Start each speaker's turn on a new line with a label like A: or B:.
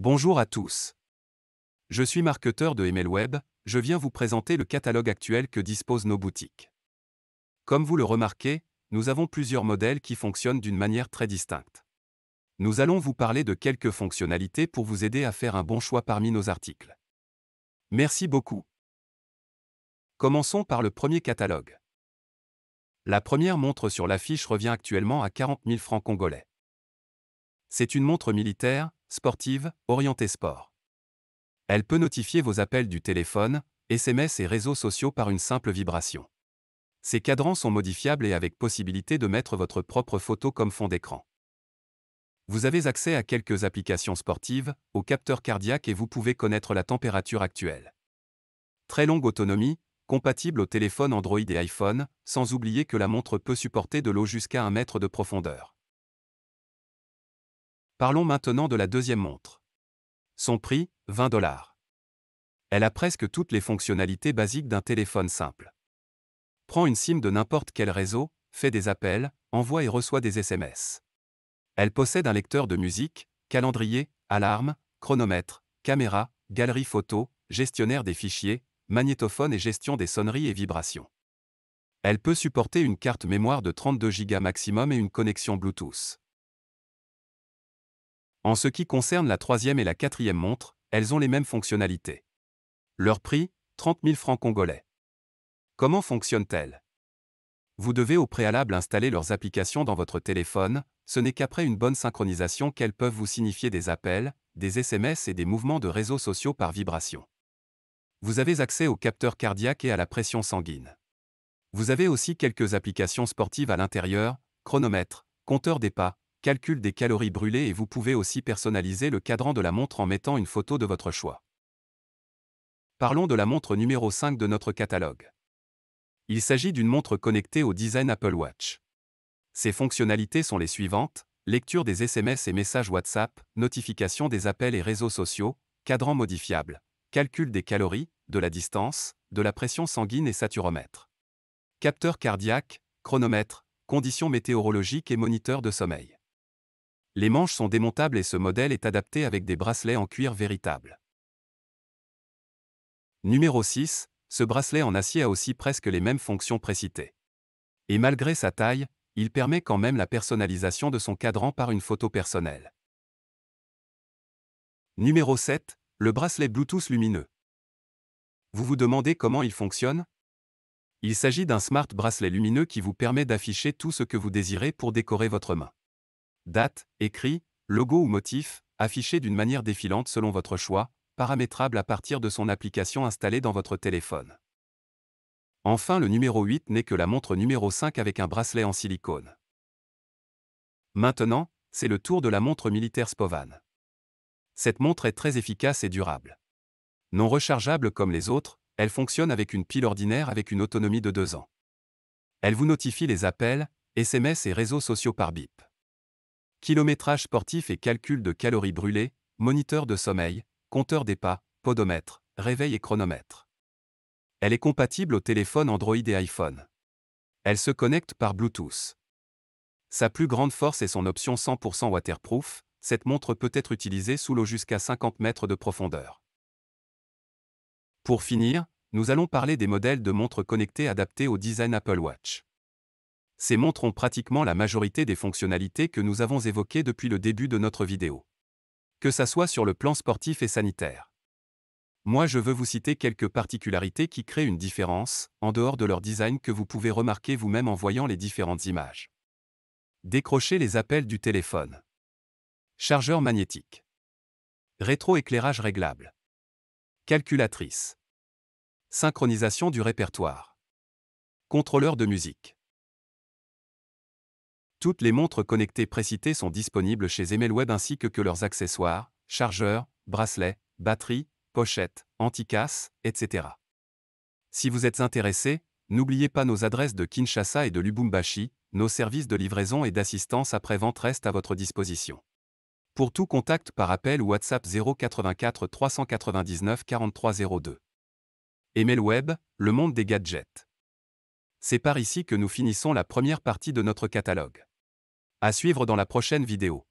A: Bonjour à tous. Je suis marketeur de MLweb, je viens vous présenter le catalogue actuel que disposent nos boutiques. Comme vous le remarquez, nous avons plusieurs modèles qui fonctionnent d'une manière très distincte. Nous allons vous parler de quelques fonctionnalités pour vous aider à faire un bon choix parmi nos articles. Merci beaucoup. Commençons par le premier catalogue. La première montre sur l'affiche revient actuellement à 40 000 francs congolais. C'est une montre militaire, sportive, orientée sport. Elle peut notifier vos appels du téléphone, SMS et réseaux sociaux par une simple vibration. Ces cadrans sont modifiables et avec possibilité de mettre votre propre photo comme fond d'écran. Vous avez accès à quelques applications sportives, au capteur cardiaque et vous pouvez connaître la température actuelle. Très longue autonomie, compatible aux téléphones Android et iPhone, sans oublier que la montre peut supporter de l'eau jusqu'à 1 mètre de profondeur. Parlons maintenant de la deuxième montre. Son prix, 20 $. Elle a presque toutes les fonctionnalités basiques d'un téléphone simple. Prend une SIM de n'importe quel réseau, fait des appels, envoie et reçoit des SMS. Elle possède un lecteur de musique, calendrier, alarme, chronomètre, caméra, galerie photo, gestionnaire des fichiers, magnétophone et gestion des sonneries et vibrations. Elle peut supporter une carte mémoire de 32 Go maximum et une connexion Bluetooth. En ce qui concerne la troisième et la quatrième montre, elles ont les mêmes fonctionnalités. Leur prix, 30 000 francs congolais. Comment fonctionnent-elles? Vous devez au préalable installer leurs applications dans votre téléphone, ce n'est qu'après une bonne synchronisation qu'elles peuvent vous signifier des appels, des SMS et des mouvements de réseaux sociaux par vibration. Vous avez accès au capteur cardiaque et à la pression sanguine. Vous avez aussi quelques applications sportives à l'intérieur, chronomètre, compteur des pas, calcul des calories brûlées et vous pouvez aussi personnaliser le cadran de la montre en mettant une photo de votre choix. Parlons de la montre numéro 5 de notre catalogue. Il s'agit d'une montre connectée au design Apple Watch. Ses fonctionnalités sont les suivantes: lecture des SMS et messages WhatsApp, notification des appels et réseaux sociaux, cadran modifiable, calcul des calories, de la distance, de la pression sanguine et saturomètre. Capteur cardiaque, chronomètre, conditions météorologiques et moniteur de sommeil. Les manches sont démontables et ce modèle est adapté avec des bracelets en cuir véritable. Numéro 6, ce bracelet en acier a aussi presque les mêmes fonctions précitées. Et malgré sa taille, il permet quand même la personnalisation de son cadran par une photo personnelle. Numéro 7, le bracelet Bluetooth lumineux. Vous vous demandez comment il fonctionne? Il s'agit d'un smart bracelet lumineux qui vous permet d'afficher tout ce que vous désirez pour décorer votre main. Date, écrit, logo ou motif, affichés d'une manière défilante selon votre choix, paramétrable à partir de son application installée dans votre téléphone. Enfin, le numéro 8 n'est que la montre numéro 5 avec un bracelet en silicone. Maintenant, c'est le tour de la montre militaire Spovan. Cette montre est très efficace et durable. Non rechargeable comme les autres, elle fonctionne avec une pile ordinaire avec une autonomie de 2 ans. Elle vous notifie les appels, SMS et réseaux sociaux par bip. Kilométrage sportif et calcul de calories brûlées, moniteur de sommeil, compteur des pas, podomètre, réveil et chronomètre. Elle est compatible aux téléphones Android et iPhone. Elle se connecte par Bluetooth. Sa plus grande force est son option 100% waterproof, cette montre peut être utilisée sous l'eau jusqu'à 50 mètres de profondeur. Pour finir, nous allons parler des modèles de montres connectées adaptées au design Apple Watch. Ces montres ont pratiquement la majorité des fonctionnalités que nous avons évoquées depuis le début de notre vidéo. Que ça soit sur le plan sportif et sanitaire. Moi je veux vous citer quelques particularités qui créent une différence, en dehors de leur design que vous pouvez remarquer vous-même en voyant les différentes images. Décrocher les appels du téléphone. Chargeur magnétique. Rétroéclairage réglable. Calculatrice. Synchronisation du répertoire. Contrôleur de musique. Toutes les montres connectées précitées sont disponibles chez MLweb ainsi que leurs accessoires, chargeurs, bracelets, batteries, pochettes, anti-casse, etc. Si vous êtes intéressé, n'oubliez pas nos adresses de Kinshasa et de Lubumbashi, nos services de livraison et d'assistance après-vente restent à votre disposition. Pour tout contact par appel ou WhatsApp 084 399 4302. MLweb, le monde des gadgets. C'est par ici que nous finissons la première partie de notre catalogue. À suivre dans la prochaine vidéo.